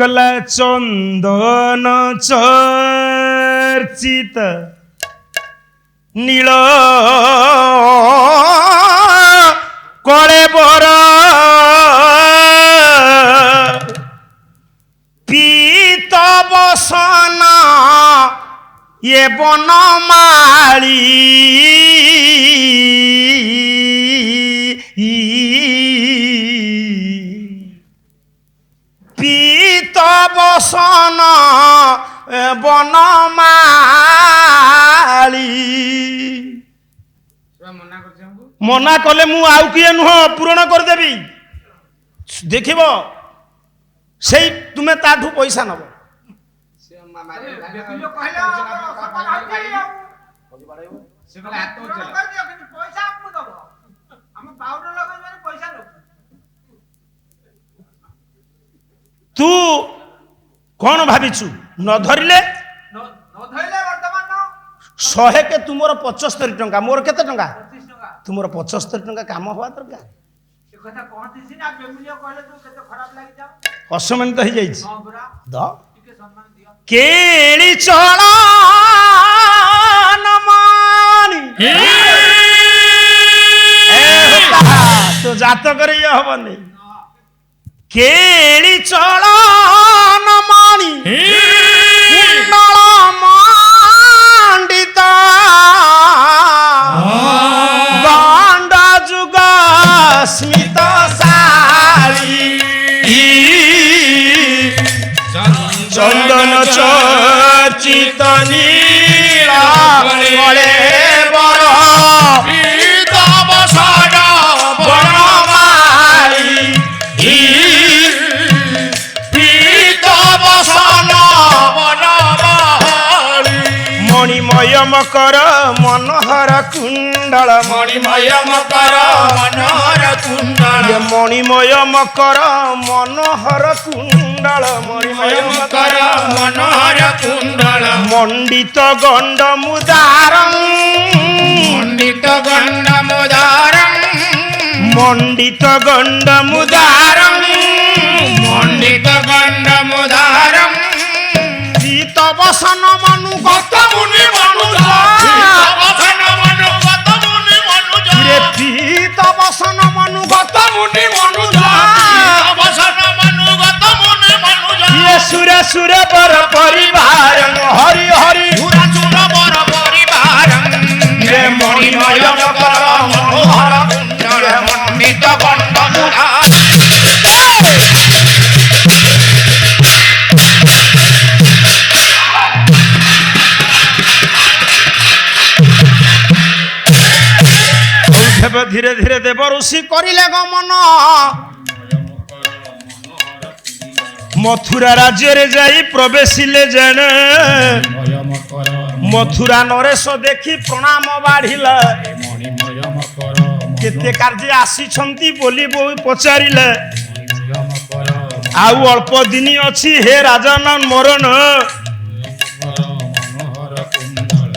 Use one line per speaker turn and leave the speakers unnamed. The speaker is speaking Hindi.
कला चंदन चर्चित नील कले बर पीत बसन ये बनमाली पीत बसन बनमाली मना कले मु आउ किए नुह पूरण करदेवी देखिब से तुम्हें ताठू पैसा नब तू कौन भाविचु न धरिले 100 के तुमर 75 टंका मोर केते टंका तुमर 75 टंका काम हवा दरकार असमान तो हो केली चला तो जात कर हबनी केली चला मानी कुंडल मांडिता गांड जुग स्मित सारी चंदन चर्चित नीला कले बर पीत बसन बनमाली पीत बसन बनमाली मणिमय मकर मनोहर कुंडल मणिमय मकर मनोहर कुंडल मणिमय मकर मनोहर कुंडल मणिमय मकर मनोहर कुंडल मंडित गंड मुदारं मंडित गंड मुदारं मंडित गंड मुदारं मंडित गंड मुदारं पीत बसन मनु गत मुनि मनुज बसन मनु गत मुनि मनुज रे पीत बसन मनु गत मुनि मनुज बसन मनु गत मुनि मनुज ये सुर सुर पर परिवार हरि हरि सुर सुर पर परिवार रे मणिमय मकर मनोहर कुंडल मंडित गंड मुदारं धीरे धीरे देव ऋषि करिले गमन मथुरा राज्य रे जाई प्रवेशिले जने मथुरा नरेश देखी प्रणाम बाढ़िला केते कार्य आसी छंती बोली पचारिले आउ अल्प दिन अच्छी हे राजन मरण